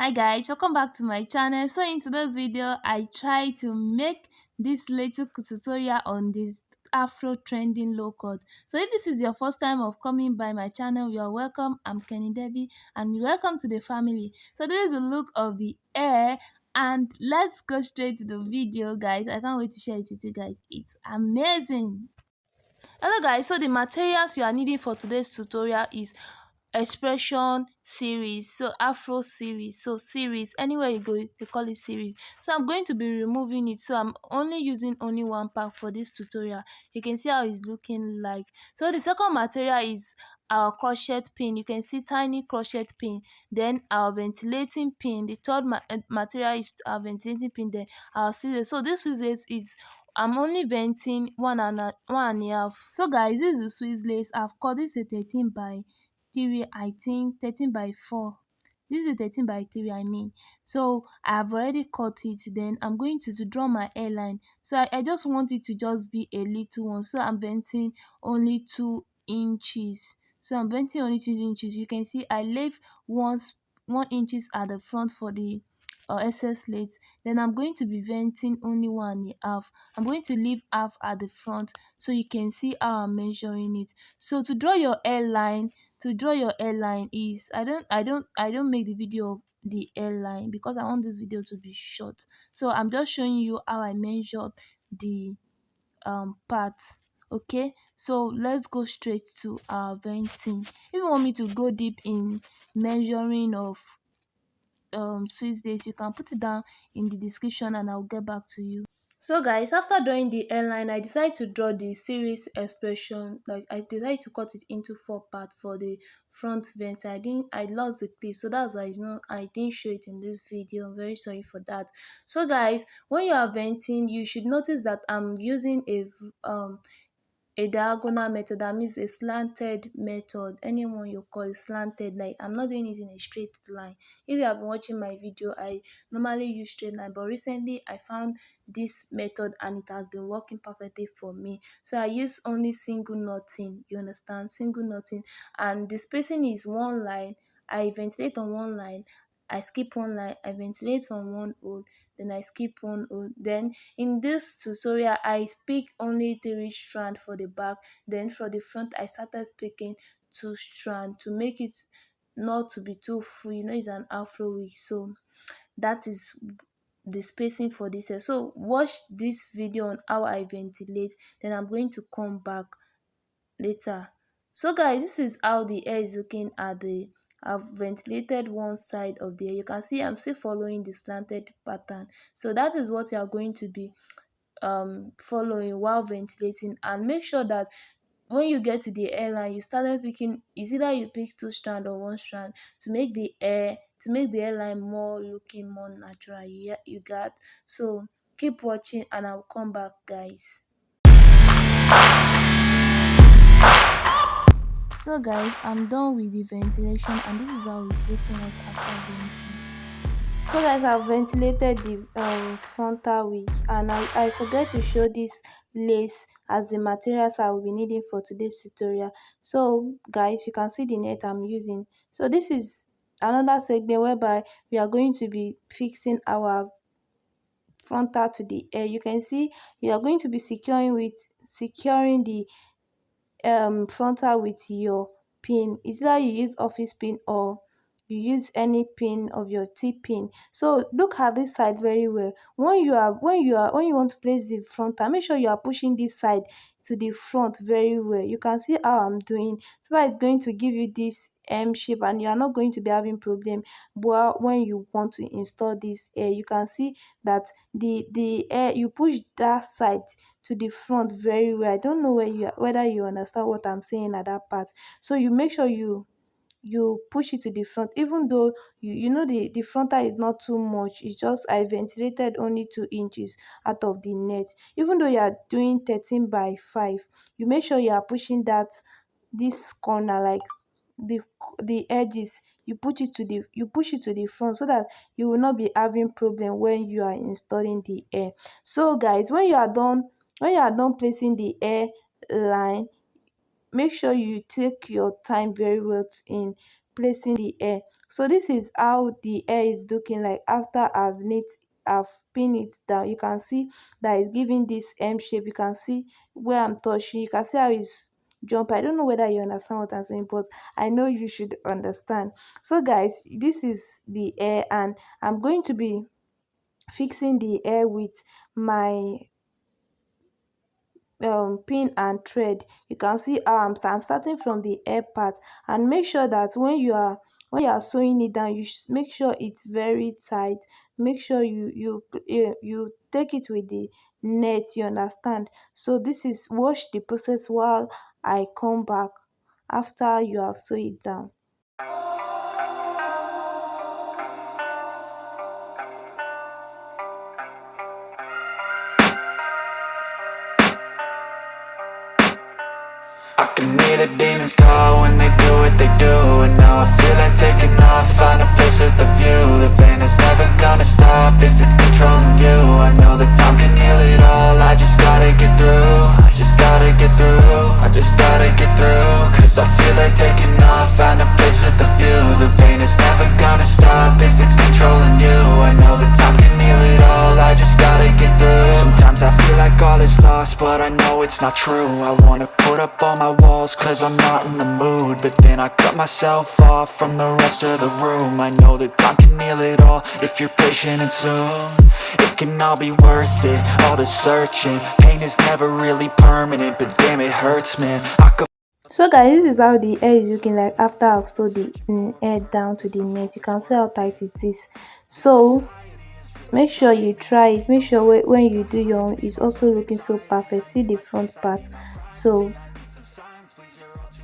Hi guys, welcome back to my channel. So in today's video I try to make this little tutorial on this afro trending low cut. So if this is your first time of coming by my channel, you are welcome. I'm Kenny Debbie and welcome to the family. So this is the look of the hair, and let's go straight to the video guys. I can't wait to share it with you guys. It's amazing. Hello guys, so the materials you are needing for today's tutorial is expression series, so afro series, so series anywhere you go they call it series. So I'm going to be removing it, so I'm only using only one pack for this tutorial. You can see how it's looking like. So the second material is our crochet pin. You can see tiny crochet pin, then our ventilating pin. The third material is our ventilating pin, then our scissors. So this scissors is I'm only venting one and a half. So guys, this is the Swiss lace. I've cut this a 13 by 3, I think 13 by 4. This is 13 by 3, I mean. So I've already cut it. Then I'm going to draw my hairline. So I just want it to just be a little one. So I'm venting only 2 inches. So I'm venting only 2 inches. You can see I leave 1 inches at the front for the excess lace. Then I'm going to be venting only 1.5. I'm going to leave half at the front so you can see how I'm measuring it. So to draw your hairline, is I don't make the video of the hairline because I want this video to be short. So I'm just showing you how I measured the parts. Okay, so let's go straight to our venting. If you want me to go deep in measuring of Swiss days, you can put it down in the description and I'll get back to you. So guys, after drawing the hairline, I decided to draw the series expression. Like I decided to cut it into 4 parts for the front vent. I lost the clip, so that's why I didn't show it in this video. I'm very sorry for that. So guys, when you are venting, you should notice that I'm using a diagonal method. That means a slanted method. Anyone you call it slanted, like I'm not doing it in a straight line. If you have been watching my video, I normally use straight line, but recently I found this method and it has been working perfectly for me. So I use only single knotting, you understand, single knotting, and the spacing is 1 line. I ventilate on 1 line, I skip 1 line, I ventilate on 1 hole, then I skip 1 hole. Then in this tutorial, I pick only 3 strands for the back. Then for the front, I started picking 2 strands to make it not to be too full. You know, it's an afro wig, so that is the spacing for this hair. So watch this video on how I ventilate. Then I'm going to come back later. So guys, this is how the hair is looking at the I've ventilated one side of the hair. You can see I'm still following the slanted pattern. So that is what you are going to be following while ventilating, and make sure that when you get to the hairline, you started picking, is either you pick 2 strand or 1 strand to make the hairline more looking more natural. You got. So keep watching and I'll come back guys. So guys, I'm done with the ventilation and this is how it's looking like after venting. So guys, I've ventilated the frontal wig, and I forget to show this lace as the materials I will be needing for today's tutorial. So guys, you can see the net I'm using. So this is another segment whereby we are going to be fixing our frontal to the hair. You can see we are going to be securing the frontal with your pin. Is either you use office pin or you use any pin of your T-pin. So look at this side very well. When you want to place the frontal, make sure you are pushing this side to the front very well. You can see how I'm doing, so that it's going to give you this M shape and you are not going to be having problem. But when you want to install this hair, you can see that the hair, you push that side to the front very well. I don't know whether you understand what I'm saying at that part. So you make sure you push it to the front, even though you know the frontal is not too much. It's just I ventilated only 2 inches out of the net. Even though you are doing 13 by 5, you make sure you are pushing this corner, like the edges, you push it to the front, so that you will not be having problem when you are installing the hair. So guys, when you are done placing the hair line, make sure you take your time very well in placing the hair. So this is how the hair is looking like after I've pinned it down. You can see that it's giving this M shape. You can see where I'm touching. You can see how it's jump. I don't know whether you understand what I'm saying, but I know you should understand. So guys, this is the hair, and I'm going to be fixing the hair with my pin and thread. You can see how I'm starting from the hair part, and make sure that when you are sewing it down, make sure it's very tight. Make sure you take it with the net, you understand. So this is watch the process while I come back after you have sewn it down. I can hear the demons call when they do what they do. And now I feel like taking off, find a place with a view. The pain is never gonna stop if it's controlling you. I know that time can heal it all, I just gotta get through. I just gotta get through, I just gotta get through. Cause I feel like taking off, find a place with a view. The pain is never gonna stop if it's controlling you. I know that time can heal it all, I just gotta get through. Sometimes I feel like all is lost, but I know it's not true. I wanna put up all my walls cause I'm not in the mood, but then I cut myself off from the rest of the room. I know that time can heal it all if you're patient and soon. It can all be worth it, all the searching. Pain is never really permanent, but damn it hurts, man. I could. So guys, this is how the hair is looking like after I've sewed the hair down to the net. You can see how tight it is. So make sure you try it. Make sure when you do your own, it's also looking so perfect. See the front part. So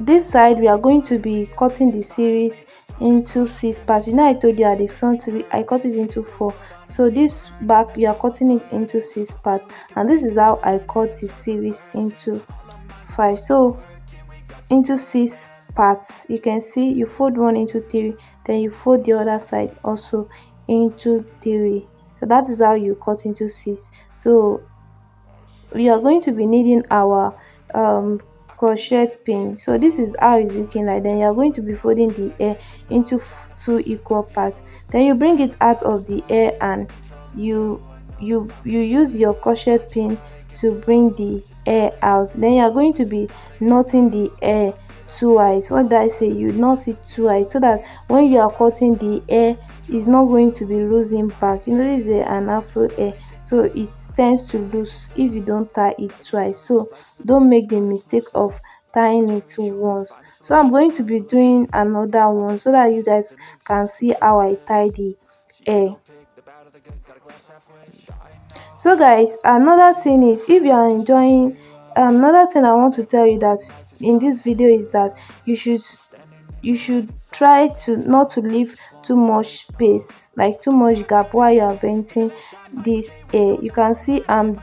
this side we are going to be cutting the series into 6 parts. You know, I told you at the front I cut it into 4. So this back we are cutting it into 6 parts, and this is how I cut the series into 5. So into 6 parts, you can see you fold one into 3, then you fold the other side also into 3. So that is how you cut into 6. So we are going to be needing our crochet pin. So this is how it's looking like. Then you are going to be folding the hair into 2 equal parts. Then you bring it out of the hair, and you use your crochet pin to bring the hair out. Then you are going to be knotting the hair twice. What did I say? You knot it twice so that when you are cutting, the hair is not going to be losing back. You know, this is an afro hair, so it tends to lose if you don't tie it twice. So don't make the mistake of tying it once. So I'm going to be doing another one so that you guys can see how I tie the hair. So guys, another thing is, if you are enjoying, another thing I want to tell you that in this video is that you should try to not to leave too much space, like too much gap, while you are venting this air. You can see I'm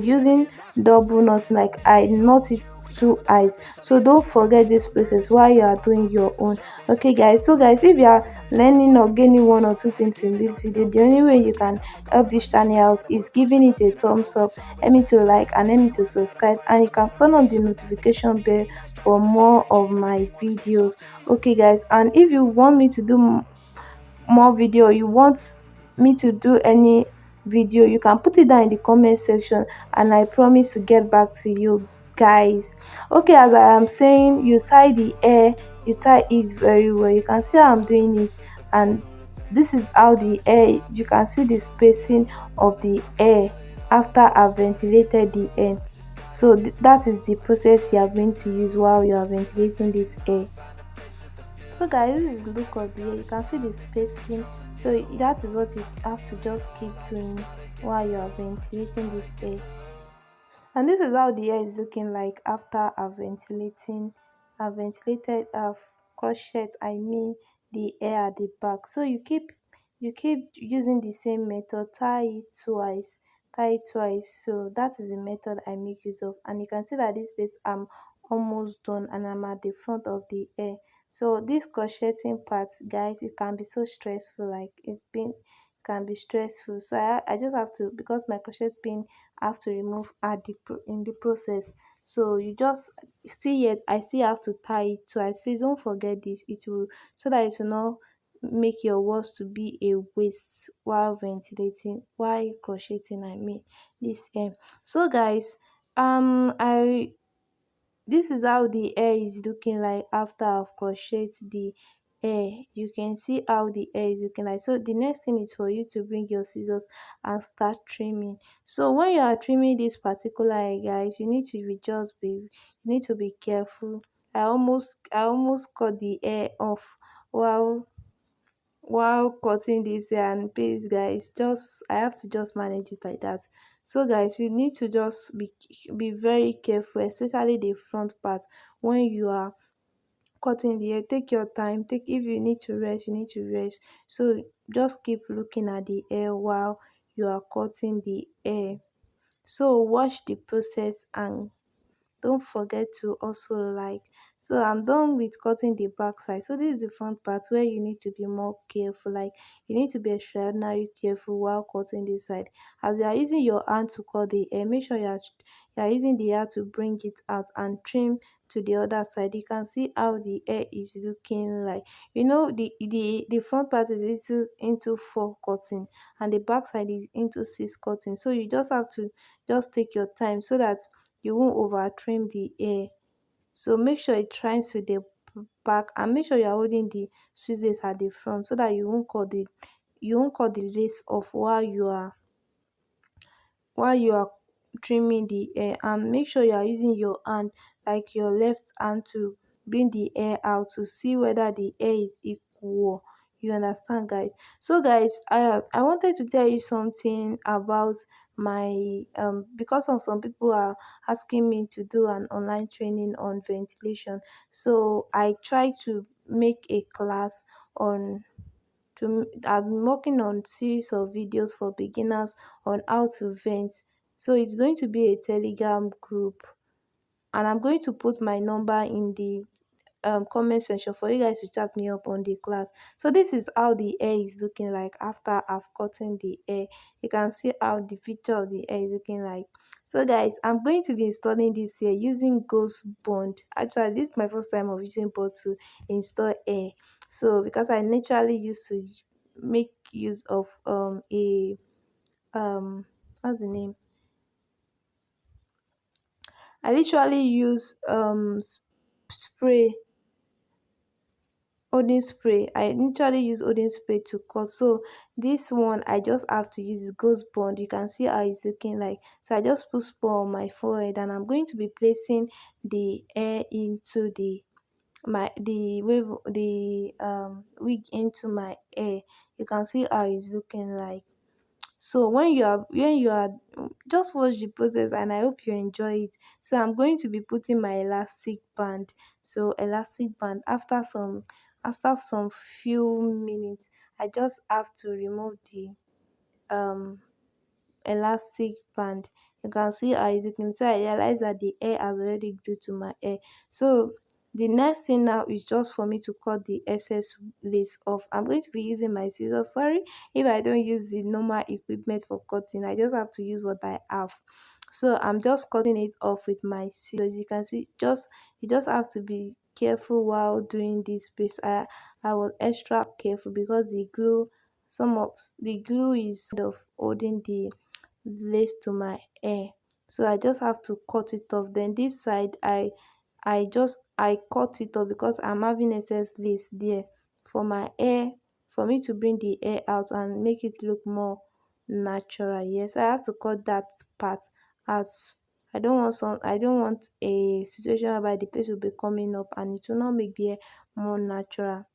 using double knots, like I knot it 2 eyes. So don't forget this process while you are doing your own. Okay guys, so guys, if you are learning or gaining 1 or 2 things in this video, the only way you can help this channel out is giving it a thumbs up, help me to like, and help me to subscribe, and you can turn on the notification bell for more of my videos. Okay guys, and if you want me to do more video, you want me to do any video, you can put it down in the comment section, and I promise to get back to you guys. Okay, as I am saying, you tie the hair, you tie it very well. You can see how I'm doing it, and this is how the hair, you can see the spacing of the hair after I've ventilated the hair. So that is the process you are going to use while you are ventilating this hair. So guys, this is the look of the hair. You can see the spacing. So that is what you have to just keep doing while you are ventilating this hair. And this is how the hair is looking like after I've ventilated, I've crochet, I mean the hair at the back. So you keep using the same method, tie it twice. So that is the method I make use of, and you can see that this space I'm almost done, and I'm at the front of the hair. So this crocheting part, guys, it can be so stressful, like can be stressful. So I just have to, because my crochet pin have to remove at in the process. So you just still, yet I still have to tie it twice. Please don't forget this. It will, so that it will not make your words to be a waste while ventilating, while crocheting, I mean this so guys, I this is how the hair is looking like after I've crocheted the hair. You can see how the hair is looking like. So the next thing is for you to bring your scissors and start trimming. So when you are trimming this particular hair, guys, you need to be you need to be careful. I almost cut the hair off while cutting this hair, and please guys, just I have to just manage it like that. So guys, you need to just be very careful, especially the front part. When you are cutting the hair, take your time, take if you need to rest, you need to rest. So just keep looking at the hair while you are cutting the hair. So watch the process and don't forget to also like. So I'm done with cutting the back side. So this is the front part where you need to be more careful, like you need to be extraordinarily careful while cutting this side. As you are using your hand to cut the hair, make sure you are using the hair to bring it out and trim to the other side. You can see how the hair is looking like. You know, the front part is into 4 cutting and the back side is into 6 cutting. So you just have to just take your time so that you won't over trim the hair. So make sure it trines with the back, and make sure you are holding the scissors at the front so that you won't cut the lace off while you are trimming the hair. And make sure you are using your hand, like your left hand, to bring the hair out to see whether the hair is equal. You understand guys? So guys, I wanted to tell you something about my because of some people are asking me to do an online training on ventilation. So I try to make a class on I've been working on series of videos for beginners on how to vent. So it's going to be a Telegram group, and I'm going to put my number in the comment section for you guys to chat me up on the class. So this is how the hair is looking like after I've gotten the hair. You can see how the picture of the hair is looking like. So guys, I'm going to be installing this here using ghost bond. Actually, this is my first time of using bond to install hair. So because I naturally used to make use of a what's the name, I literally use spray, Odin spray. I literally use Odin spray to cut. So this one I just have to use ghost bond. You can see how it's looking like. So I just put spray on my forehead, and I'm going to be placing the hair into the wig into my hair. You can see how it's looking like. So when you are just watch the process, and I hope you enjoy it. So I'm going to be putting my elastic band. So elastic band, after some few minutes, I just have to remove the um elastic band. You can see, as you can see, I realize that the hair has already glued to my hair. So the next thing now is just for me to cut the excess lace off. I'm going to be using my scissors. Sorry if I don't use the normal equipment for cutting, I just have to use what I have. So I'm just cutting it off with my scissors. You can see, you just have to be careful while doing this piece. I was extra careful because some of the glue is kind of holding the lace to my hair. So I just have to cut it off. Then this side, I cut it off because I'm having excess lace there for my hair, for me to bring the hair out and make it look more natural. Yes, I have to cut that part out. I don't want a situation whereby the place will be coming up and it will not make the hair more natural.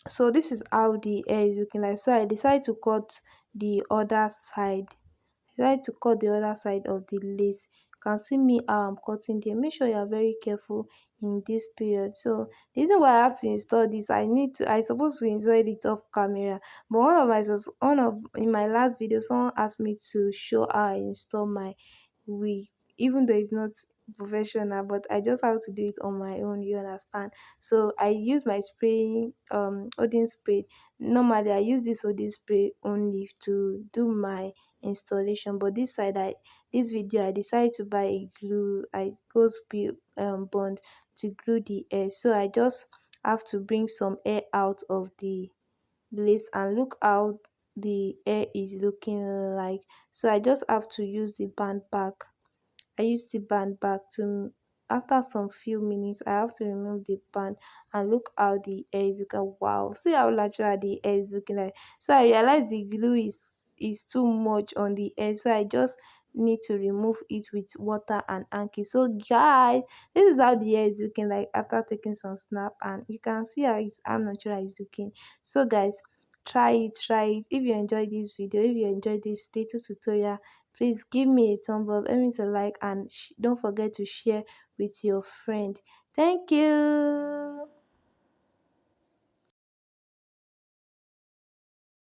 So this is how the hair is looking like. So I decided to cut the other side. Decided to cut the other side of the lace. You can see me how I'm cutting there. Make sure you are very careful in this period. So the reason why I have to install this, I supposed to install it off camera, but one of in my last video, someone asked me to show how I install my wig, even though it's not professional, but I just have to do it on my own, you understand. So I use my spray, Odin spray. Normally I use this Odin spray only to do my installation, but this video I decided to buy a glue, I go spray bond to glue the hair. So I just have to bring some hair out of the lace, and look how the hair is looking like. So I just have to use the band back. I use the band back to, after some few minutes I have to remove the band, and look how the hair is looking. Wow, see how natural the hair is looking like. So I realized the glue is too much on the hair, so I just need to remove it with water and hanky. So guys, this is how the hair is looking like after taking some snap, and you can see how natural it's looking. So guys, try it. If you enjoyed this video, if you enjoyed this little tutorial, please give me a thumb up, let me to like, and don't forget to share with your friend. Thank you.